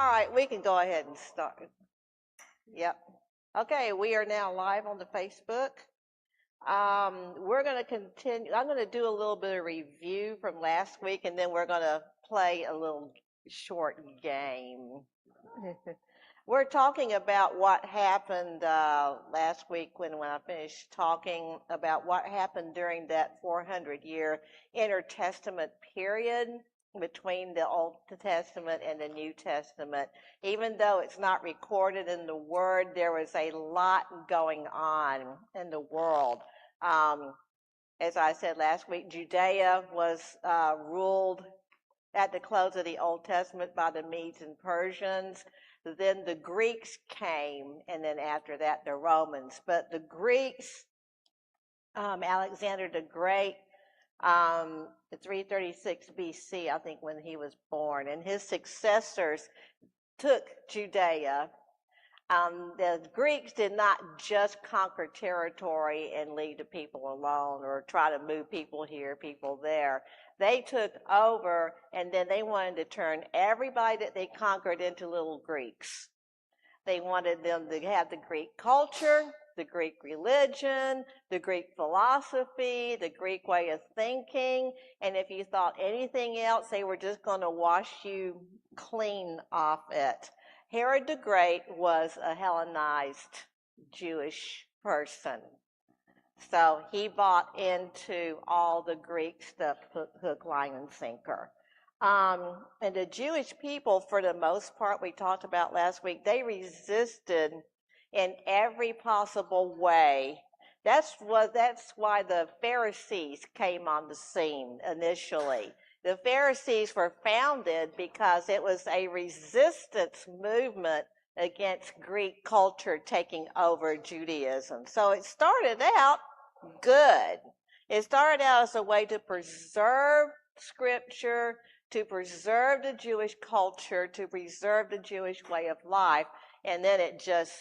All right, we can go ahead and start. Yep. Okay, we are now live on the Facebook. We're going to continue. I'm going to do a little bit of review from last week, and then we're going to play a little short game. We're talking about what happened last week when I finished talking about what happened during that 400-year intertestament period between the Old Testament and the New Testament. Even though it's not recorded in the Word, there was a lot going on in the world. As I said last week, Judea was ruled at the close of the Old Testament by the Medes and Persians. Then the Greeks came, and then after that the Romans. But the Greeks, Alexander the Great, 336 BC, I think, when he was born, and his successors took Judea. The Greeks did not just conquer territory and leave the people alone or try to move people here, people there. They took over, and then they wanted to turn everybody that they conquered into little Greeks. They wanted them to have the Greek culture, the Greek religion, the Greek philosophy, the Greek way of thinking, and if you thought anything else, they were just going to wash you clean off it. Herod the Great was a Hellenized Jewish person. So he bought into all the Greek stuff, hook, line, and sinker. And the Jewish people, for the most part, we talked about last week, they resisted in every possible way. That's why the Pharisees came on the scene initially. The Pharisees were founded because it was a resistance movement against Greek culture taking over Judaism. So it started out good. It started out as a way to preserve Scripture, to preserve the Jewish culture, to preserve the Jewish way of life, and then it just,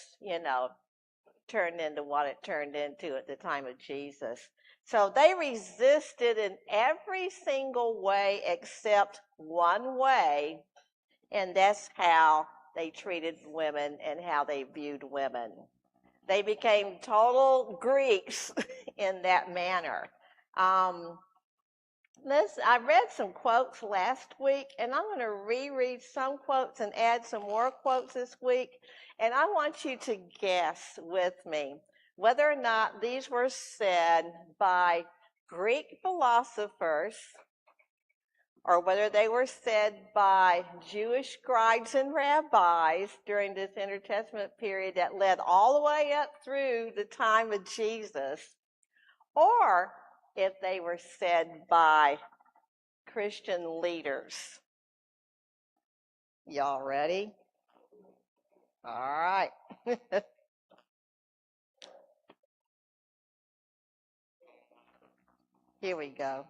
turned into what it turned into at the time of Jesus. So they resisted in every single way except one way, and that's how they treated women and how they viewed women. They became total Greeks in that manner. I read some quotes last week, and I'm going to reread some quotes and add some more quotes this week. And I want you to guess with me whether or not these were said by Greek philosophers or whether they were said by Jewish scribes and rabbis during this intertestament period that led all the way up through the time of Jesus, or if they were said by Christian leaders. Y'all ready? All right. Here we go.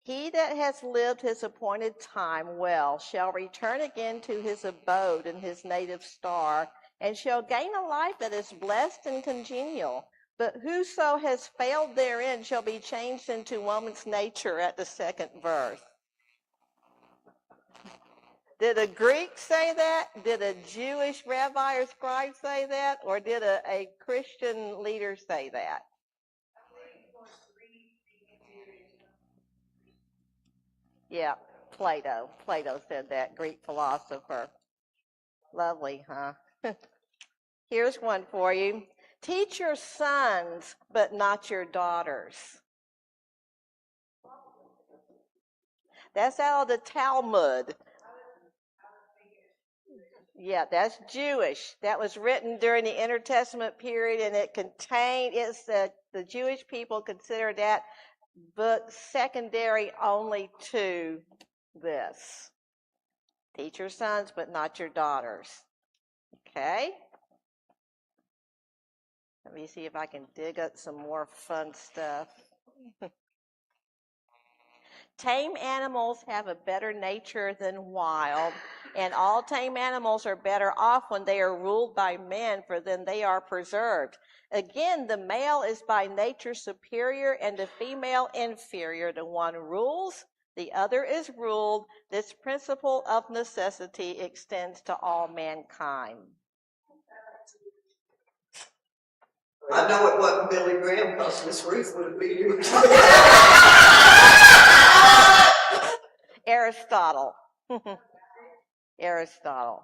He that has lived his appointed time well shall return again to his abode in his native star, and shall gain a life that is blessed and congenial. But whoso has failed therein shall be changed into woman's nature at the second birth. Did a Greek say that? Did a Jewish rabbi or scribe say that? Or did a Christian leader say that? Yeah, Plato. Plato said that, Greek philosopher. Lovely, huh? Here's one for you. Teach your sons, but not your daughters. That's out of the Talmud. Yeah, that's Jewish. That was written during the intertestament period, and the Jewish people consider that book secondary only to this. Teach your sons, but not your daughters. Okay? Let me see if I can dig up some more fun stuff. Tame animals have a better nature than wild, and all tame animals are better off when they are ruled by men, for then they are preserved. Again, the male is by nature superior and the female inferior. The one rules, The other is ruled. This principle of necessity extends to all mankind. I know it wasn't Billy Graham because Miss Ruth would have beat him. Aristotle. Aristotle.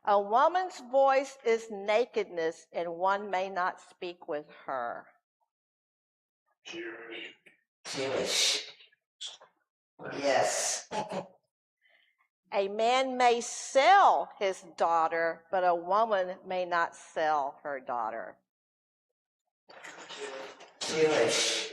A woman's voice is nakedness, and one may not speak with her. Jewish. Yes. A man may sell his daughter, but a woman may not sell her daughter. Jewish.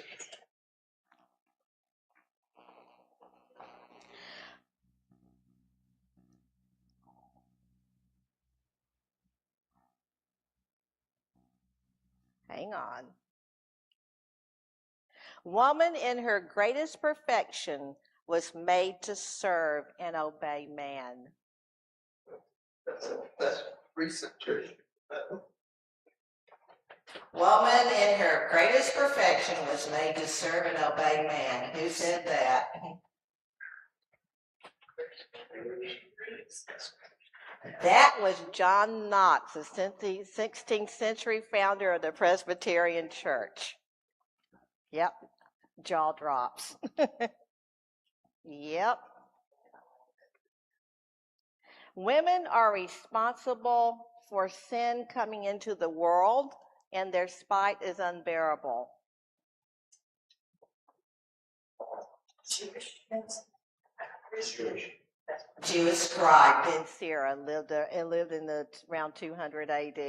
Hang on. Woman in her greatest perfection was made to serve and obey man. That's recent church. Woman in her greatest perfection was made to serve and obey man. Who said that? That was John Knox, the 16th century founder of the Presbyterian Church. Yep, jaw drops. Yep. Women are responsible for sin coming into the world, and their spite is unbearable. Jewish scribe Ben Sira lived in around 200 AD.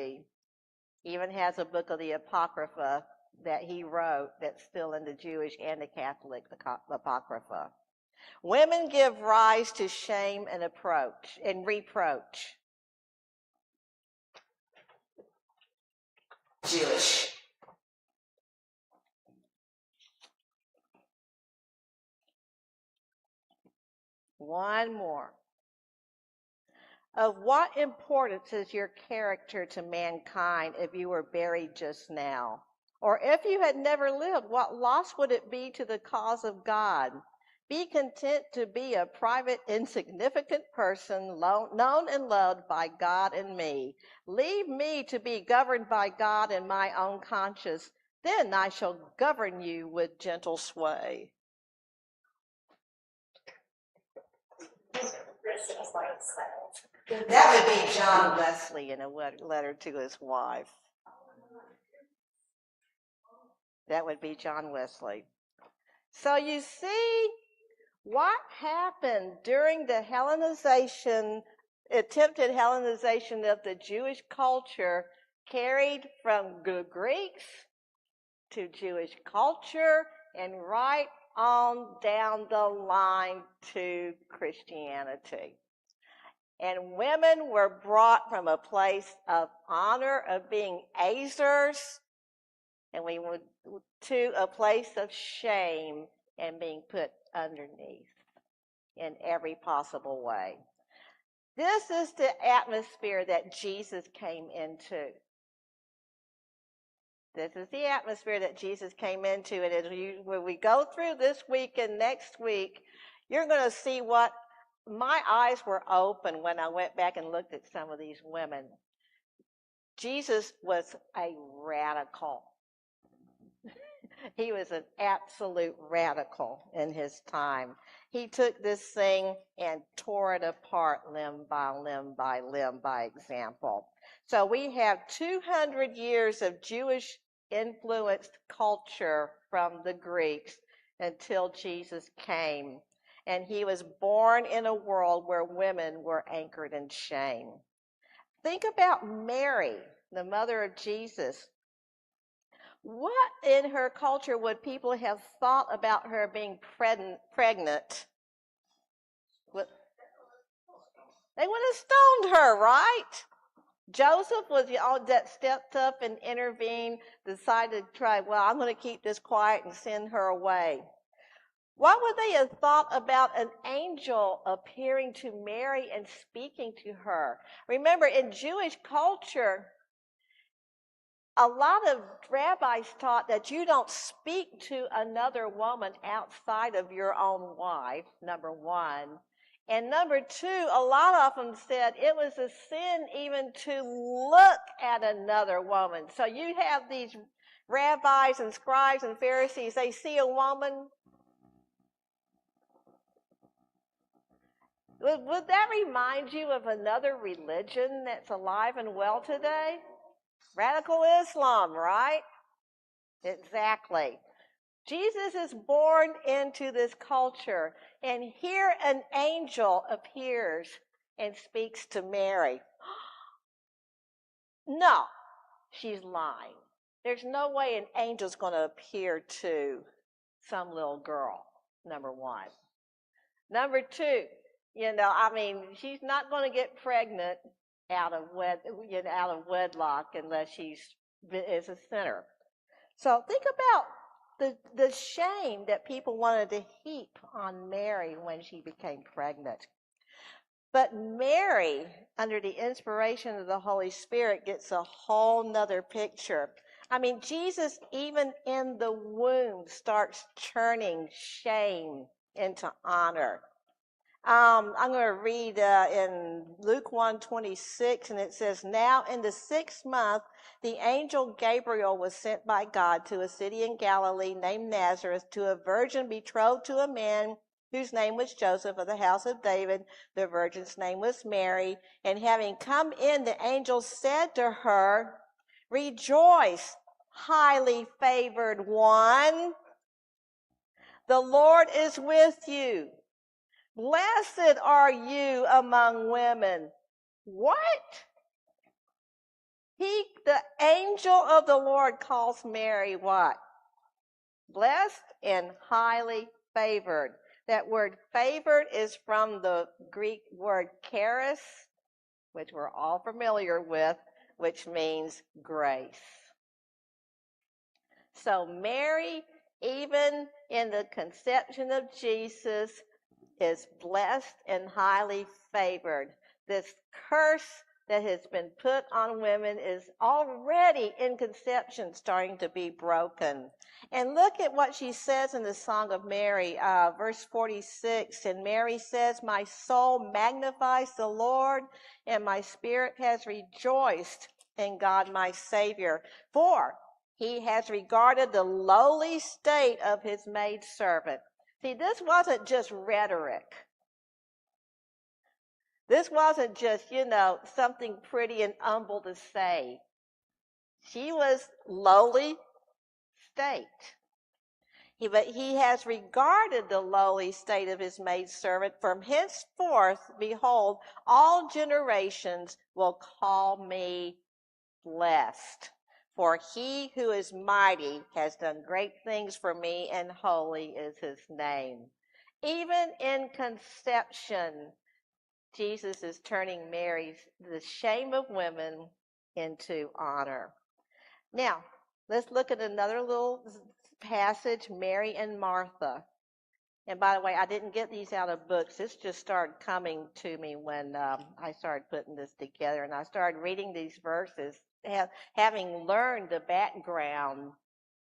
Even has a book of the Apocrypha that he wrote that's still in the Jewish and the Catholic Apocrypha. Women give rise to shame and reproach. Jewish. One more. Of what importance is your character to mankind if you were buried just now? Or if you had never lived, what loss would it be to the cause of God? Be content to be a private, insignificant person, known and loved by God and me. Leave me to be governed by God and my own conscience. Then I shall govern you with gentle sway. That would be John Wesley in a letter to his wife. That would be John Wesley. So you see what happened during the attempted Hellenization of the Jewish culture carried from the Greeks to Jewish culture and right on down the line to Christianity. And women were brought from a place of honor, of being Azers, and we went to a place of shame and being put underneath in every possible way. This is the atmosphere that Jesus came into. This is the atmosphere that Jesus came into. And when we go through this week and next week, you're going to see what my eyes were open when I went back and looked at some of these women. Jesus was a radical. He was an absolute radical in his time. He took this thing and tore it apart limb by limb by limb by example. So we have 200 years of Jewish influenced culture from the Greeks until Jesus came. And he was born in a world where women were anchored in shame. Think about Mary, the mother of Jesus. What in her culture would people have thought about her being pregnant? They would have stoned her, right? Joseph was the one that stepped up and intervened, decided to try, well, I'm going to keep this quiet and send her away. What would they have thought about an angel appearing to Mary and speaking to her? Remember, in Jewish culture, a lot of rabbis taught that you don't speak to another woman outside of your own wife, number one. And number two, a lot of them said it was a sin even to look at another woman. So you have these rabbis and scribes and Pharisees, they see a woman. Would that remind you of another religion that's alive and well today? Radical Islam, right? Exactly. Jesus is born into this culture, and here an angel appears and speaks to Mary. No, she's lying. There's no way an angel's going to appear to some little girl, number one. Number two, she's not going to get pregnant out of wedlock unless she is a sinner. So think about the shame that people wanted to heap on Mary when she became pregnant. But Mary, under the inspiration of the Holy Spirit, gets a whole nother picture. Jesus, even in the womb, starts turning shame into honor. I'm going to read in Luke 1:26, and it says, "Now in the 6th month, the angel Gabriel was sent by God to a city in Galilee named Nazareth to a virgin betrothed to a man whose name was Joseph of the house of David. The virgin's name was Mary. And having come in, the angel said to her, 'Rejoice, highly favored one. The Lord is with you. Blessed are you among women.'" What? The angel of the Lord calls Mary what? Blessed and highly favored. That word favored is from the Greek word charis, which we're all familiar with, which means grace. So Mary, even in the conception of Jesus, is blessed and highly favored. This curse that has been put on women is already in conception starting to be broken. And look at what she says in the Song of Mary, verse 46. And Mary says, "My soul magnifies the Lord, and my spirit has rejoiced in God my Savior. For he has regarded the lowly state of his maidservant." See, this wasn't just rhetoric. This wasn't just, something pretty and humble to say. She was lowly state. But he has regarded the lowly state of his maidservant. From henceforth, behold, all generations will call me blessed. For he who is mighty has done great things for me, and holy is his name. Even in conception, Jesus is turning the shame of women into honor. Now, let's look at another little passage, Mary and Martha. And by the way, I didn't get these out of books. This just started coming to me when I started putting this together. And I started reading these verses, having learned the background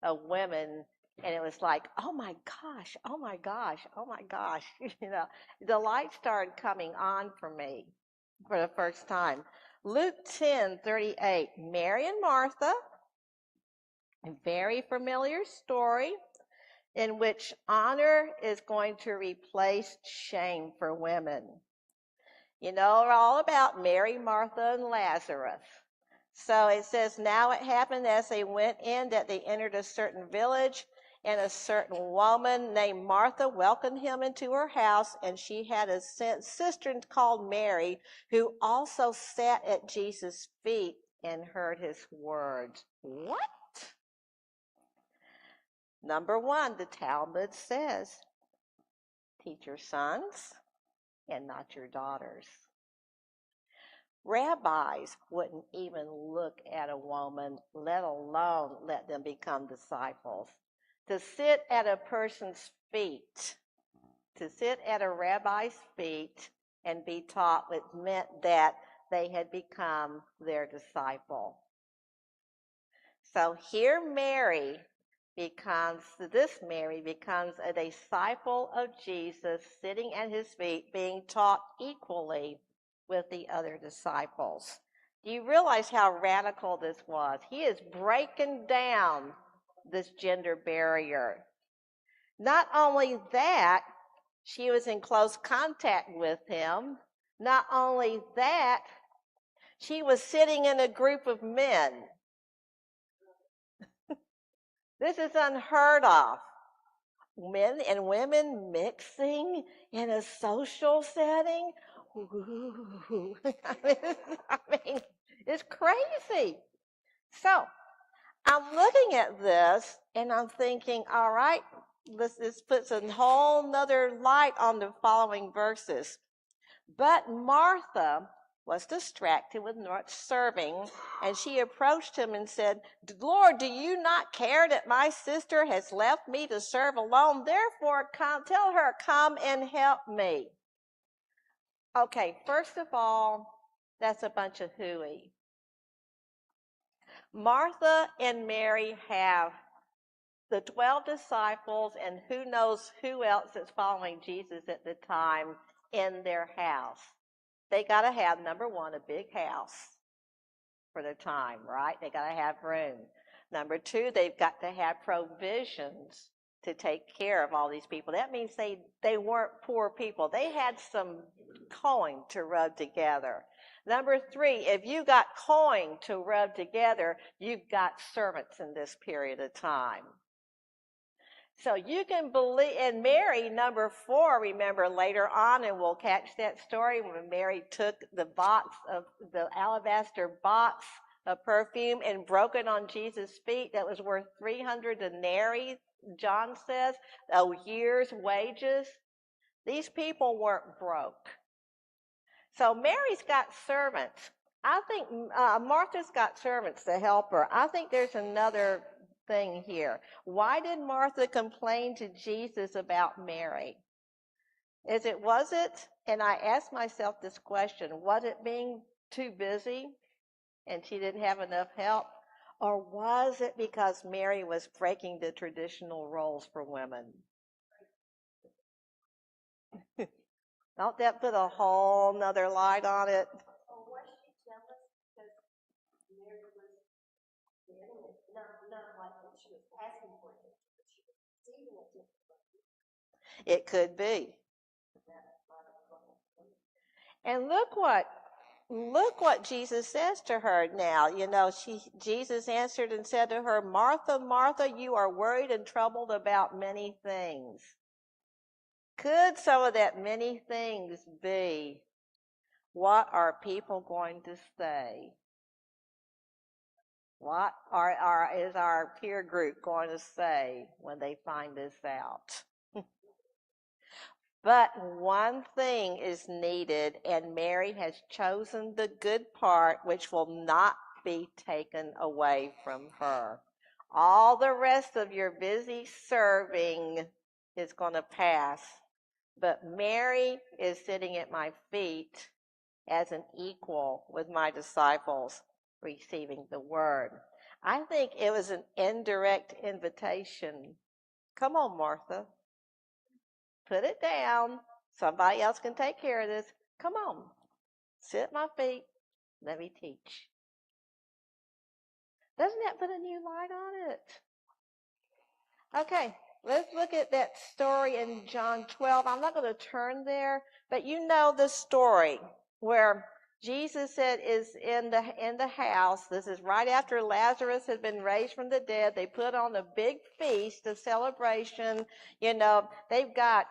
of women. And it was like, oh my gosh, oh my gosh, oh my gosh. The light started coming on for me for the first time. Luke 10:38, Mary and Martha, a very familiar story in which honor is going to replace shame for women. All about Mary, Martha, and Lazarus. So it says, "Now it happened as they went in that they entered a certain village, and a certain woman named Martha welcomed him into her house, and she had a sister called Mary, who also sat at Jesus' feet and heard his words." What? Number one, the Talmud says, teach your sons and not your daughters. Rabbis wouldn't even look at a woman, let alone let them become disciples. To sit at a person's feet, to sit at a rabbi's feet and be taught, it meant that they had become their disciple. So here this Mary becomes a disciple of Jesus, sitting at his feet, being taught equally with the other disciples. Do you realize how radical this was? He is breaking down this gender barrier. Not only that, she was in close contact with him. Not only that, she was sitting in a group of men. This is unheard of. Men and women mixing in a social setting. Ooh. I mean, it's crazy. So I'm looking at this and I'm thinking, all right, this puts a whole nother light on the following verses. But Martha was distracted with much serving, and she approached him and said, Lord, do you not care that my sister has left me to serve alone? Therefore, tell her, come and help me. Okay, first of all, that's a bunch of hooey. Martha and Mary have the 12 disciples and who knows who else is following Jesus at the time in their house. They got to have, number one, a big house for their time, right? They got to have room. Number two, they've got to have provisions to take care of all these people. That means they weren't poor people. They had some coin to rub together. Number three, if you got coin to rub together, you've got servants in this period of time. So you can believe, and Mary, number four, remember later on, and we'll catch that story when Mary took the alabaster box of perfume and broke it on Jesus' feet that was worth 300 denarii, John says, a year's wages. These people weren't broke. So Mary's got servants. I think Martha's got servants to help her. I think there's another thing here. Why did Martha complain to Jesus about Mary? Was it, and I asked myself this question, was it being too busy and she didn't have enough help? Or was it because Mary was breaking the traditional roles for women? Don't that put a whole nother light on it? Or was she jealous because Mary was getting it? Not like what she was asking for it, but she was receiving it differently. It could be. And look what Jesus says to her now. Jesus answered and said to her, Martha, Martha, you are worried and troubled about many things. Could some of that many things be, what are people going to say? What is our peer group going to say when they find this out? But one thing is needed, and Mary has chosen the good part, which will not be taken away from her. All the rest of your busy serving is going to pass. But Mary is sitting at my feet as an equal with my disciples receiving the word. I think it was an indirect invitation. Come on, Martha. Put it down. Somebody else can take care of this. Come on. Sit at my feet. Let me teach. Doesn't that put a new light on it? Okay, let's look at that story in John 12. I'm not going to turn there, but you know the story where Jesus said is in the house. This is right after Lazarus had been raised from the dead. They put on a big feast, a celebration. They've got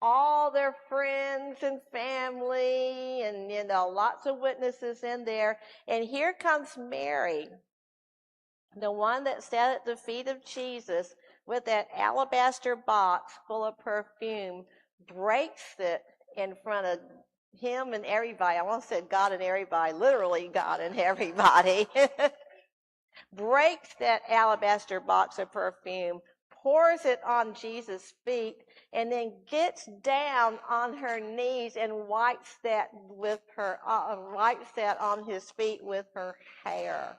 all their friends and family and, lots of witnesses in there. And here comes Mary, the one that sat at the feet of Jesus with that alabaster box full of perfume, breaks it in front of him and everybody. I almost said God and everybody, literally God and everybody. Breaks that alabaster box of perfume, pours it on Jesus' feet, and then gets down on her knees and wipes that on his feet with her hair.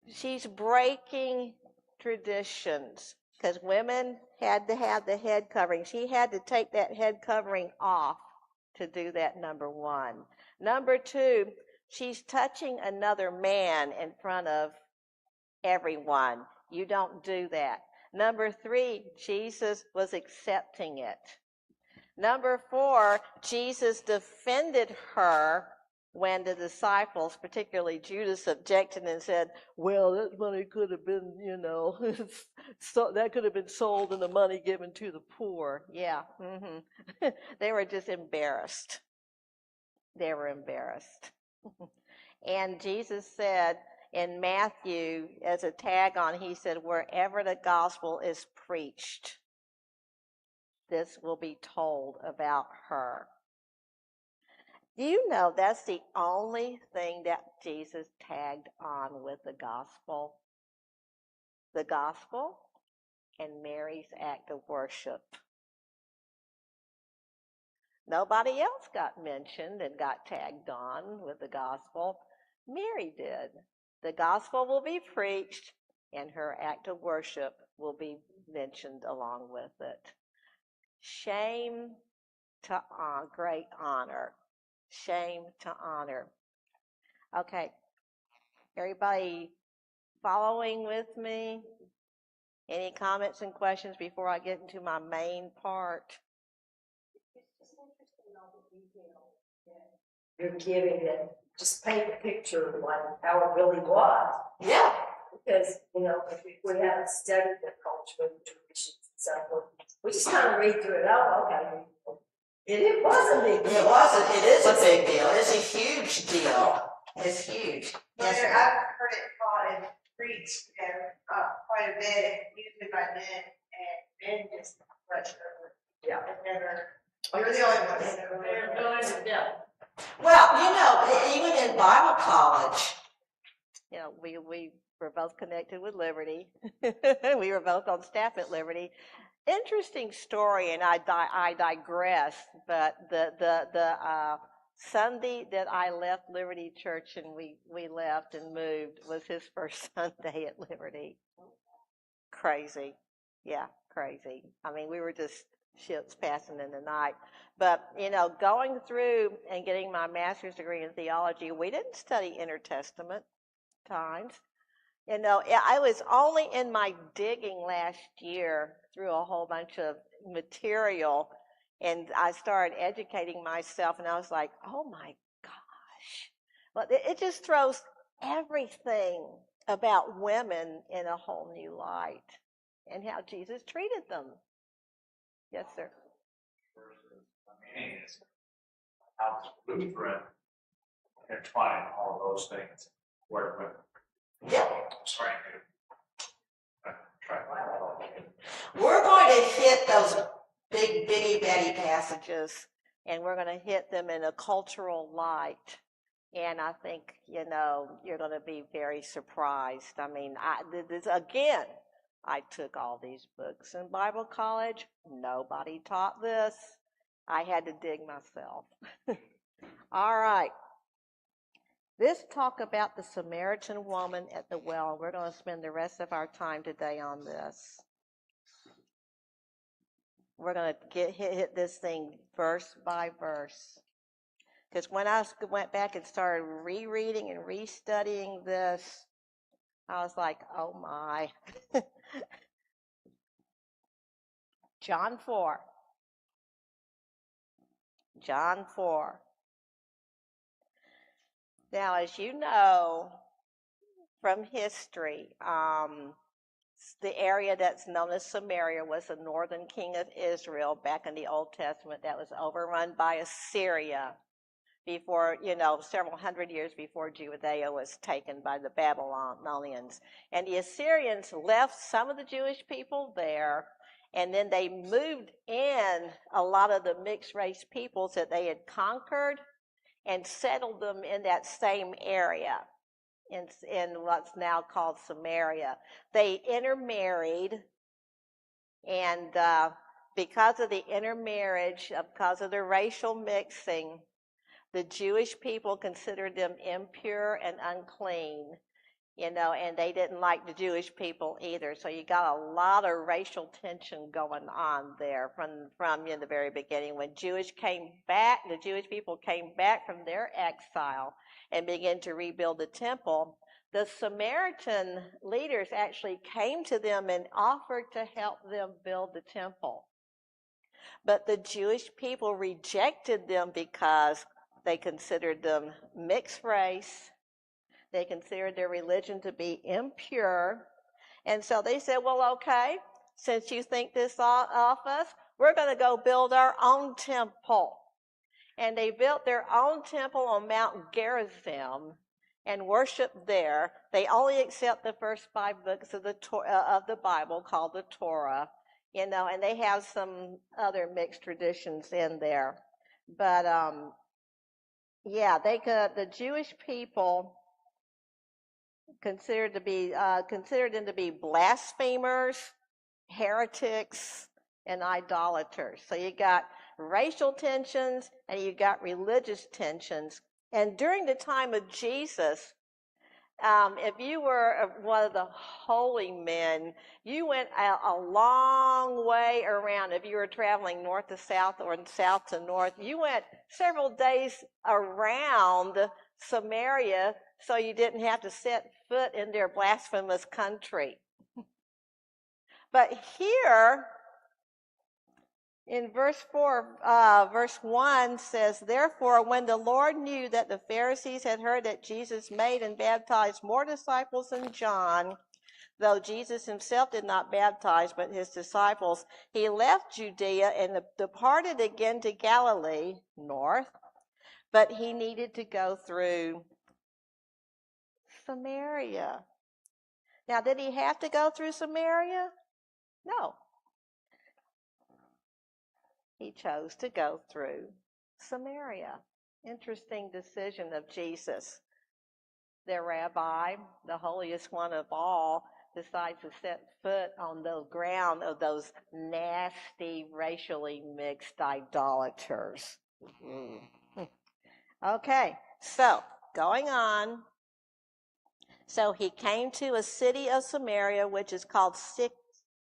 She's breaking traditions because women had to have the head covering. She had to take that head covering off to do that, number one. Number two, she's touching another man in front of everyone. You don't do that. Number three, Jesus was accepting it. Number four, Jesus defended her when the disciples, particularly Judas, objected and said, well, that money could have been, so that could have been sold and the money given to the poor. Yeah. They were just embarrassed. They were embarrassed. And Jesus said in Matthew, as a tag on, he said, wherever the gospel is preached, this will be told about her. Do you know that's the only thing that Jesus tagged on with the gospel? The gospel and Mary's act of worship. Nobody else got mentioned and got tagged on with the gospel. Mary did. The gospel will be preached and her act of worship will be mentioned along with it. Shame to great honor. Shame to honor. Okay, everybody following with me? Any comments and questions before I get into my main part? It's just interesting all the details that you're giving and just paint a picture of like how it really was. Yeah. Because, if we haven't studied the culture and traditions and so forth, we just kind of read through it. Oh, okay. It was a big deal. It is a big deal. It's a huge deal. It's huge. Well, Yes, I've ma'am. heard it taught and preached quite a bit, usually by men, and men just brushed over it. Yeah. I've never, you're the only one that's ever They're really. going to death. Well, even in Bible college, We were both connected with Liberty. We were both on staff at Liberty. Interesting story, and I digress. But the Sunday that I left Liberty Church and we left and moved was his first Sunday at Liberty. Crazy, yeah, crazy. I mean, we were just ships passing in the night. But going through and getting my master's degree in theology, we didn't study intertestament times. I was only in my digging last year through a whole bunch of material, and I started educating myself, and I was like, oh my gosh. Well, it just throws everything about women in a whole new light and how Jesus treated them. Yes, sir. Versus Arminianism, how does Lutheran intertwine all of those things? Where women? Yeah. Sorry, try. We're going to hit those big bitty betty passages, And we're going to hit them in a cultural light. And I think, you're going to be very surprised. I mean, again, I took all these books in Bible college. Nobody taught this. I had to dig myself. All right. Let's talk about the Samaritan woman at the well. We're going to spend the rest of our time today on this. We're going to hit this thing verse by verse. Because when I went back and started rereading and restudying this, I was like, oh my. John 4. John 4. Now, as you know from history, the area that's known as Samaria was the northern king of Israel back in the Old Testament that was overrun by Assyria before, several hundred years before Judea was taken by the Babylonians. And the Assyrians left some of the Jewish people there, and then they moved in a lot of the mixed race peoples that they had conquered and settled them in that same area in what's now called Samaria. They intermarried, and because of the intermarriage, because of the racial mixing, the Jewish people considered them impure and unclean. and they didn't like the Jewish people either. So you got a lot of racial tension going on there from the very beginning. When the Jewish people came back from their exile and began to rebuild the temple, the Samaritan leaders actually came to them and offered to help them build the temple. But the Jewish people rejected them because they considered them mixed race. They considered their religion to be impure. And so they said, well, okay, since you think this off us, we're going to go build our own temple. And they built their own temple on Mount Gerizim and worshiped there. They only accept the first 5 books of the Bible, called the Torah, and they have some other mixed traditions in there. But the Jewish people considered them to be blasphemers, heretics, and idolaters. So you got racial tensions and you got religious tensions. And during the time of Jesus, if you were one of the holy men, you went a long way around. If you were traveling north to south or south to north, you went several days around Samaria so you didn't have to set foot in their blasphemous country. But here, in verse 1 says, therefore, when the Lord knew that the Pharisees had heard that Jesus made and baptized more disciples than John, though Jesus himself did not baptize, but his disciples, he left Judea and departed again to Galilee, north, but he needed to go through Samaria. Now, did he have to go through Samaria? No. He chose to go through Samaria. Interesting decision of Jesus. Their rabbi, the holiest one of all, decides to set foot on the ground of those nasty, racially mixed idolaters. Okay, so going on. So he came to a city of Samaria, which is called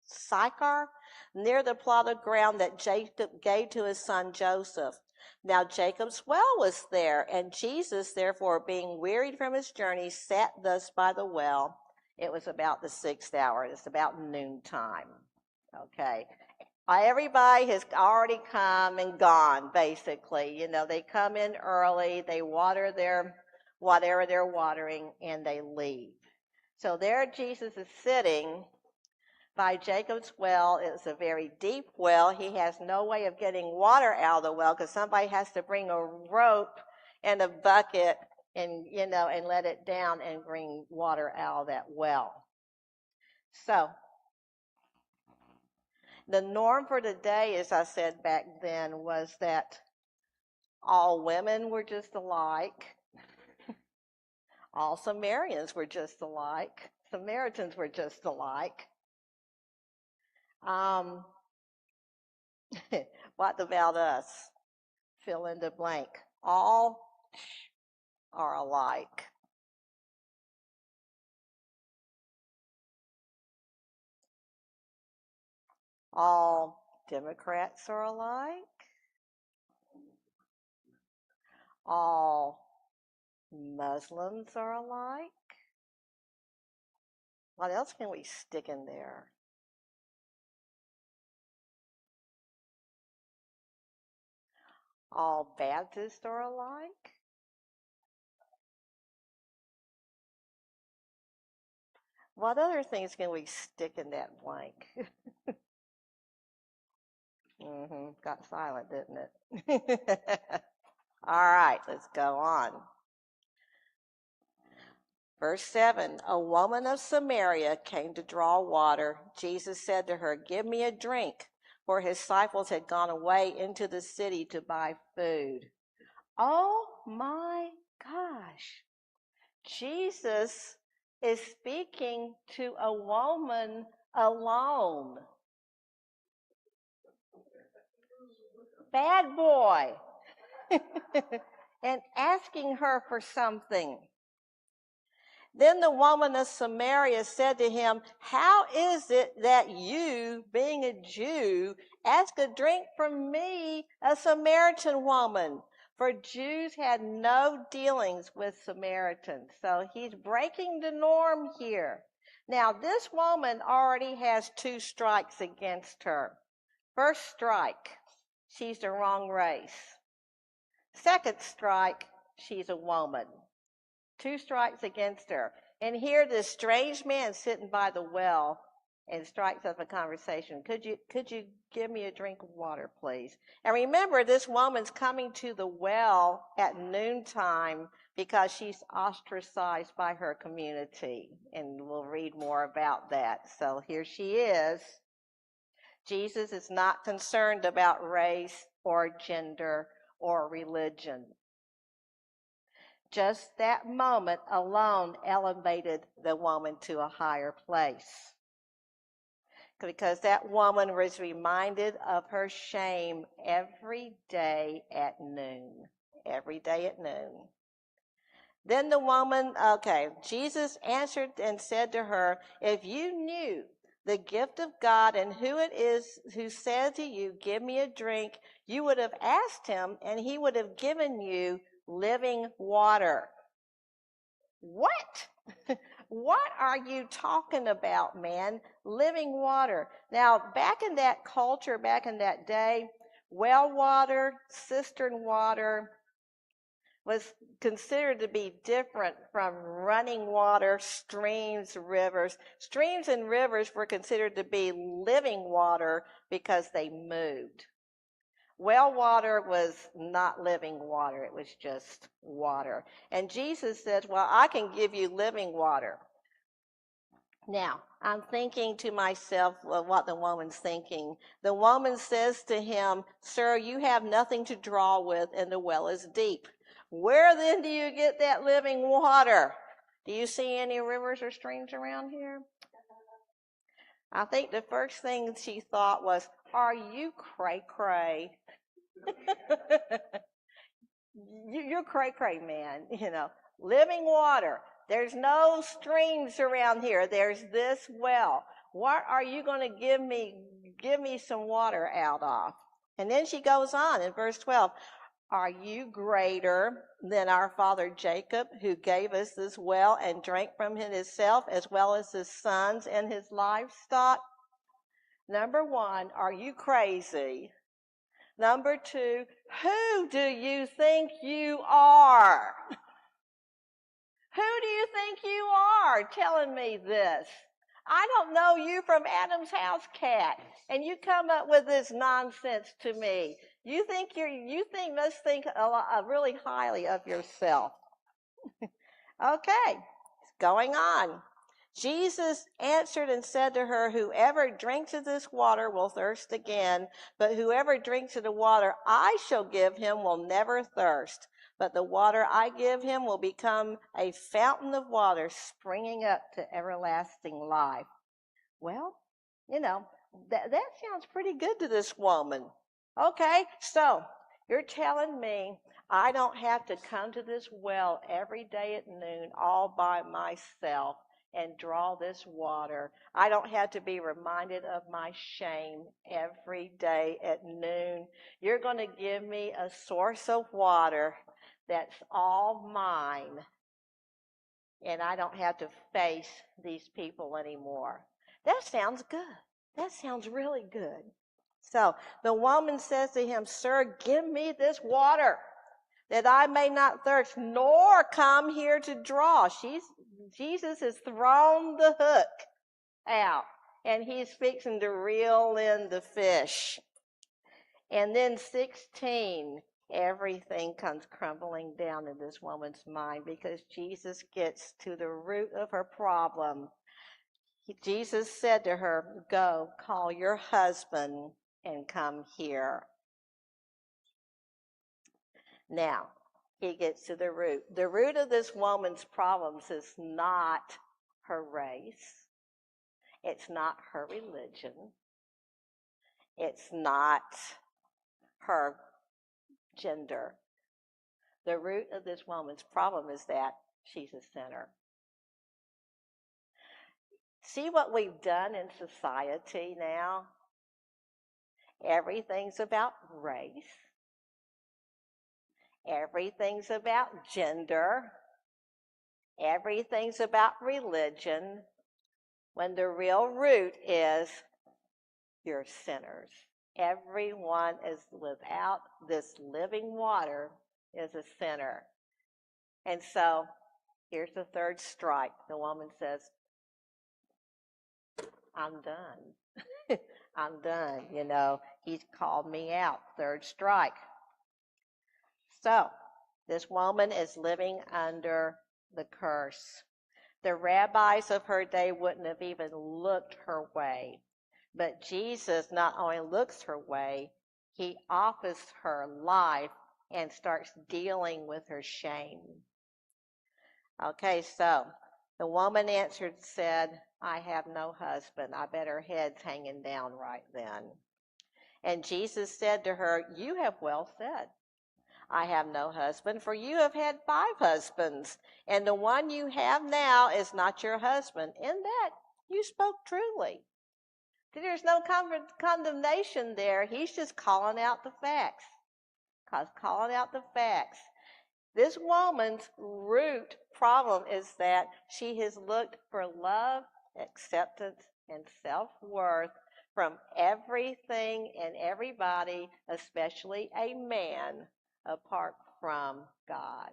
Sychar, near the plot of ground that Jacob gave to his son Joseph. Now Jacob's well was there, and Jesus, therefore, being wearied from his journey, sat thus by the well. It was about the 6th hour. It's about noontime. Okay. Everybody has already come and gone, basically. They come in early, they water whatever they're watering, and they leave. So there Jesus is sitting by Jacob's well. It's a very deep well. He has no way of getting water out of the well because somebody has to bring a rope and a bucket and let it down and bring water out of that well. So the norm for the day, as I said back then, was that all women were just alike. All Samaritans were just alike. Samaritans were just alike. What about us? Fill in the blank. All are alike. All Democrats are alike. All Muslims are alike. What else can we stick in there? All Baptists are alike. What other things can we stick in that blank? Got silent, didn't it? All right, let's go on. Verse 7, a woman of Samaria came to draw water. Jesus said to her, give me a drink, for his disciples had gone away into the city to buy food. Oh my gosh. Jesus is speaking to a woman alone. Bad boy. And asking her for something. Then the woman of Samaria said to him, how is it that you, being a Jew, ask a drink from me, a Samaritan woman? For Jews had no dealings with Samaritans. So he's breaking the norm here. Now, this woman already has 2 strikes against her. First strike, she's the wrong race. Second strike, she's a woman. 2 strikes against her. And here this strange man sitting by the well and strikes up a conversation. Could you give me a drink of water, please? And remember, this woman's coming to the well at noontime because she's ostracized by her community. And we'll read more about that. So here she is. Jesus is not concerned about race or gender or religion. Just that moment alone elevated the woman to a higher place. Because that woman was reminded of her shame every day at noon. Every day at noon. Then the woman, Jesus answered and said to her, if you knew the gift of God and who it is who said to you, give me a drink, you would have asked him and he would have given you living water. What? What are you talking about, man? Living water. Now, back in that culture, back in that day, well water, cistern water was considered to be different from running water, streams, rivers. Streams and rivers were considered to be living water because they moved. Well water was not living water. It was just water. And Jesus says, well, I can give you living water. Now, I'm thinking to myself what the woman's thinking. The woman says to him, sir, you have nothing to draw with and the well is deep. Where then do you get that living water? Do you see any rivers or streams around here? I think the first thing she thought was, are you cray-cray? You're cray-cray, man. Living water. There's no streams around here. There's this well. What are you going to give me some water out of? And then she goes on in verse 12. Are you greater than our father Jacob, who gave us this well and drank from it himself, as well as his sons and his livestock? Number 1, are you crazy? Number 2, who do you think you are? Who do you think you are telling me this? I don't know you from Adam's house cat, and you come up with this nonsense to me. You must think really highly of yourself. Okay, going on. Jesus answered and said to her, whoever drinks of this water will thirst again, but whoever drinks of the water I shall give him will never thirst. But the water I give him will become a fountain of water springing up to everlasting life. Well, that sounds pretty good to this woman. Okay, so you're telling me I don't have to come to this well every day at noon all by myself and draw this water. I don't have to be reminded of my shame every day at noon. You're going to give me a source of water that's all mine, and I don't have to face these people anymore. That sounds good. That sounds really good. So the woman says to him, sir, give me this water that I may not thirst, nor come here to draw. Jesus has thrown the hook out, and he's fixing to reel in the fish. And then 16, everything comes crumbling down in this woman's mind because Jesus gets to the root of her problem. Jesus said to her, go, call your husband and come here. Now, he gets to the root. The root of this woman's problems is not her race. It's not her religion. It's not her gender. The root of this woman's problem is that she's a sinner. See what we've done in society now? Everything's about race. Everything's about gender. Everything's about religion. When the real root is you're sinners. Everyone is without this living water is a sinner. And so here's the third strike. The woman says, I'm done. I'm done. You know, he's called me out. Third strike. So this woman is living under the curse. The rabbis of her day wouldn't have even looked her way. But Jesus not only looks her way, he offers her life and starts dealing with her shame. Okay, so the woman answered, said, I have no husband. I bet her head's hanging down right then. And Jesus said to her, you have well said. I have no husband, for you have had 5 husbands, and the one you have now is not your husband. In that, you spoke truly. There's no condemnation there. He's just calling out the facts. Calling out the facts. This woman's root problem is that she has looked for love, acceptance, and self-worth from everything and everybody, especially a man, apart from God.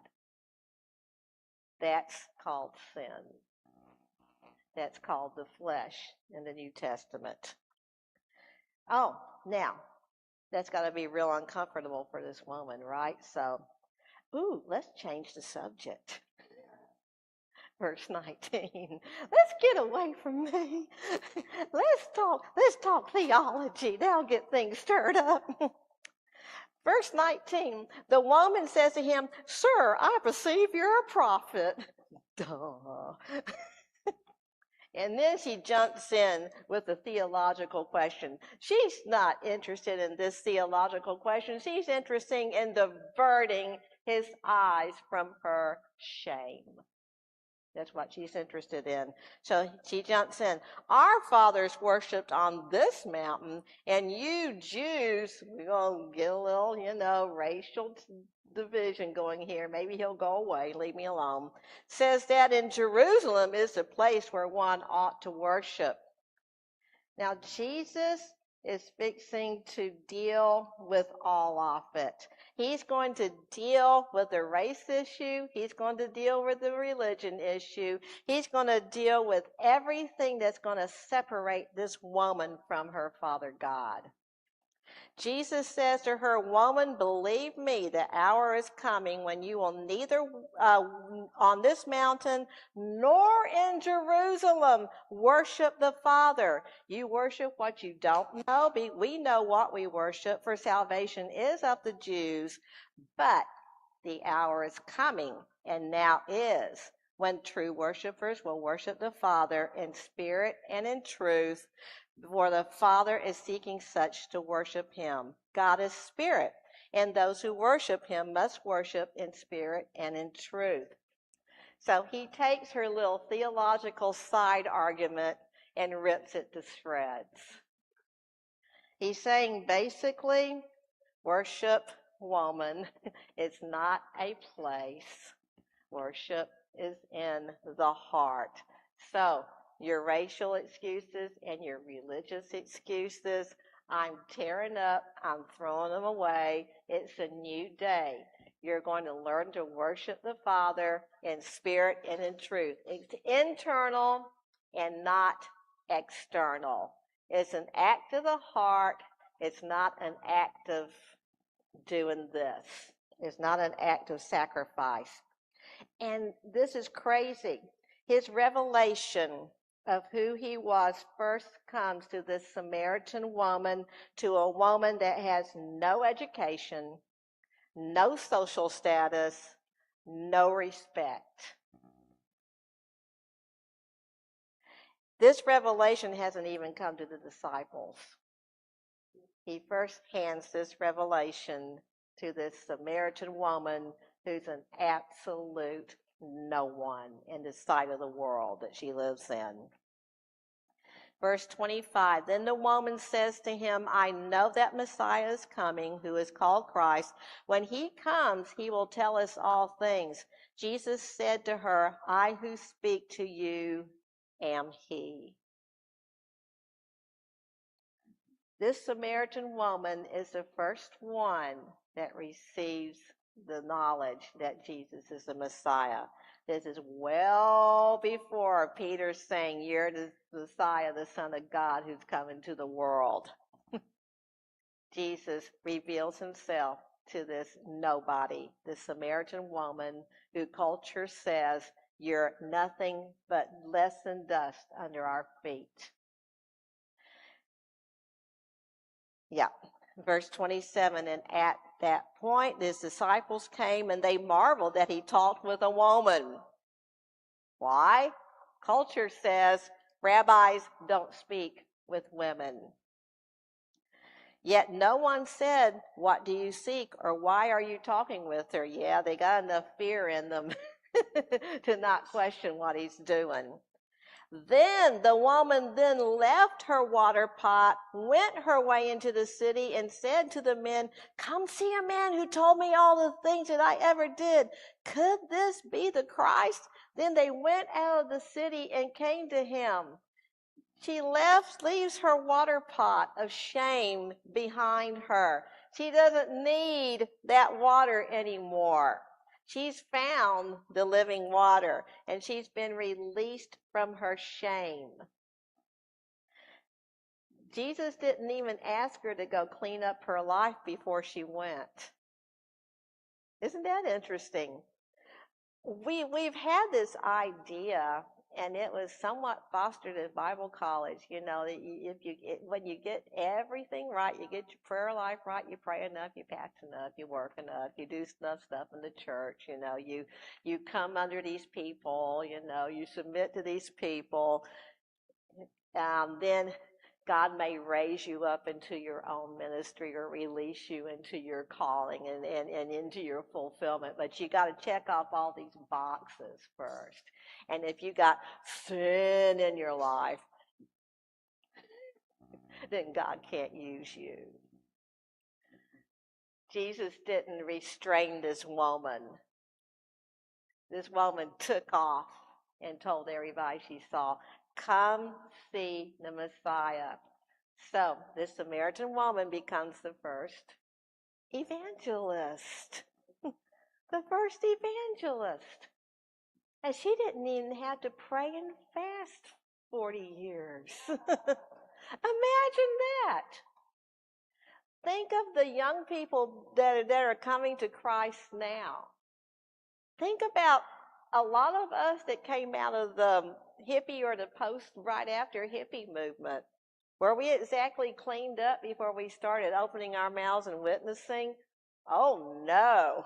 That's called sin. That's called the flesh in the New Testament. Oh, now, that's got to be real uncomfortable for this woman, right? So, let's change the subject. Verse 19. Let's get away from me. Let's talk theology. That'll get things stirred up. Verse 19. The woman says to him, Sir, I perceive you're a prophet. Duh. And then she jumps in with a theological question. She's not interested in this theological question. She's interested in diverting his eyes from her shame. That's what she's interested in. So she jumps in. Our fathers worshipped on this mountain, and you Jews, we're going to get a little, racial division going here. Maybe he'll go away, leave me alone. Says that in Jerusalem is the place where one ought to worship. Now, Jesus is fixing to deal with all of it. He's going to deal with the race issue. He's going to deal with the religion issue. He's going to deal with everything that's going to separate this woman from her Father God. Jesus says to her, Woman, believe me, the hour is coming when you will neither on this mountain nor in Jerusalem worship the Father. You worship what you don't know. We know what we worship, for salvation is of the Jews. But the hour is coming, and now is, when true worshipers will worship the Father in spirit and in truth, for the Father is seeking such to worship him. God is spirit, and those who worship him must worship in spirit and in truth. So he takes her little theological side argument and rips it to shreds. He's saying basically, worship, woman, it's not a place. Worship is in the heart. So, your racial excuses and your religious excuses, I'm tearing up, I'm throwing them away. It's a new day. You're going to learn to worship the Father in spirit and in truth. It's internal and not external. It's an act of the heart. It's not an act of doing this. It's not an act of sacrifice. And this is crazy. His revelation of who he was first comes to this Samaritan woman, to a woman that has no education, no social status, no respect. This revelation hasn't even come to the disciples. He first hands this revelation to this Samaritan woman who's an absolute no one in the sight of the world that she lives in. Verse 25, then the woman says to him, I know that Messiah is coming, who is called Christ. When he comes, he will tell us all things. Jesus said to her, I who speak to you am he. This Samaritan woman is the first one that receives the knowledge that Jesus is the Messiah. This is well before Peter's saying, you're the Messiah, the Son of God, who's come into the world. Jesus reveals himself to this nobody, this Samaritan woman who culture says, you're nothing but less than dust under our feet. Yeah. Verse 27, and at that point, his disciples came and they marveled that he talked with a woman. Why? Culture says rabbis don't speak with women. Yet no one said, what do you seek, or why are you talking with her? Yeah, they got enough fear in them to not question what he's doing. Then the woman then left her water pot, went her way into the city, and said to the men, come see a man who told me all the things that I ever did. Could this be the Christ? Then they went out of the city and came to him. She leaves her water pot of shame behind her. She doesn't need that water anymore. She's found the living water, and she's been released from her shame. Jesus didn't even ask her to go clean up her life before she went. Isn't that interesting? We've had this idea, and it was somewhat fostered at Bible college, that when you get everything right, you get your prayer life right, you pray enough, you fast enough, you work enough, you do stuff in the church, you come under these people, you submit to these people, then God may raise you up into your own ministry or release you into your calling and into your fulfillment. But you got to check off all these boxes first. And if you got sin in your life, then God can't use you. Jesus didn't restrain this woman. This woman took off and told everybody she saw, come see the Messiah. So this Samaritan woman becomes the first evangelist. The first evangelist. And she didn't even have to pray and fast 40 years. Imagine that. Think of the young people that are coming to Christ now. Think about a lot of us that came out of the hippie or the post right after hippie movement. Were we exactly cleaned up before we started opening our mouths and witnessing? Oh no.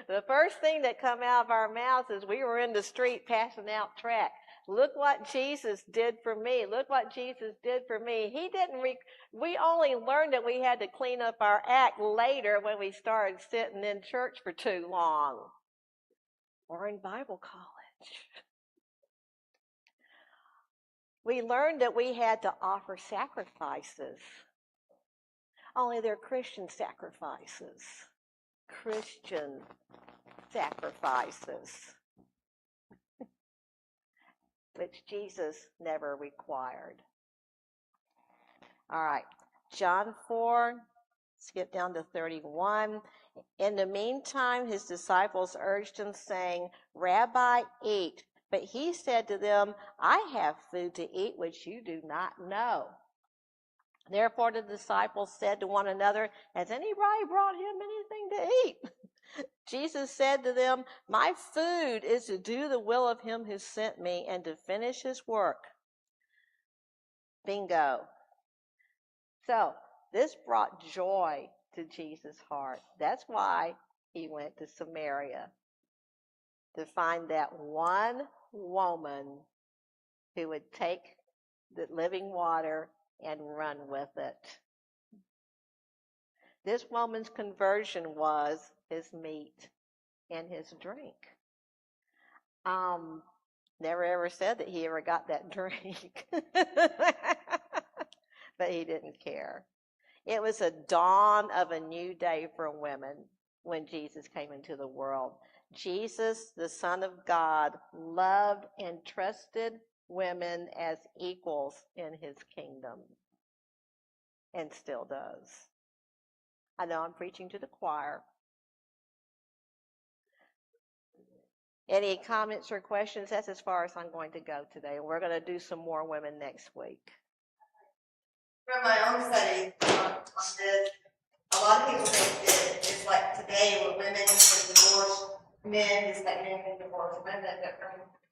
The first thing that come out of our mouths is we were in the street passing out tract. Look what Jesus did for me. Look what Jesus did for me. We only learned that we had to clean up our act later when we started sitting in church for too long. Or in Bible college. We learned that we had to offer sacrifices. Only they're Christian sacrifices. Christian sacrifices. Which Jesus never required. All right. John 4, skip down to 31. In the meantime, his disciples urged him, saying, Rabbi, eat. But he said to them, I have food to eat which you do not know. Therefore the disciples said to one another, has anybody brought him anything to eat? Jesus said to them, my food is to do the will of him who sent me and to finish his work. Bingo. So this brought joy to Jesus' heart. That's why he went to Samaria, to find that one woman who would take the living water and run with it. This woman's conversion was his meat and his drink. Never ever said that he ever got that drink. but he didn't care. It was a dawn of a new day for women when Jesus came into the world. Jesus, the Son of God, loved and trusted women as equals in his kingdom, and still does. I know I'm preaching to the choir. Any comments or questions? That's as far as I'm going to go today. We're going to do some more women next week. From my own study on this, a lot of people think that it's like today where women can divorce men, just like men can divorce women.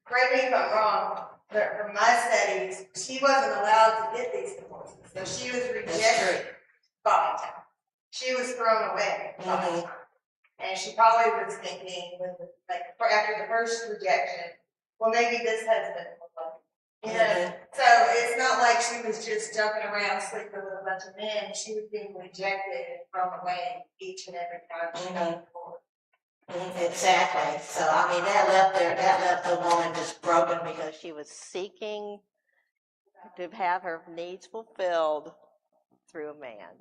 Correct me if I'm wrong, but from my studies, she wasn't allowed to get these divorces. So she was rejected by time. She was thrown away by time. And she probably was thinking, like, after the first rejection, well, maybe this husband will love me. You know? So it's not like she was just jumping around sleeping with a bunch of men. She was being rejected and thrown away each and every time she got divorced. Exactly. So, I mean, that left the woman just broken because Because she was seeking to have her needs fulfilled through a man.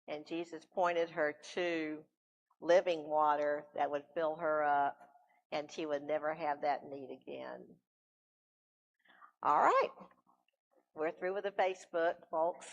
And Jesus pointed her to living water that would fill her up, and she would never have that need again. All right. We're through with the Facebook, folks.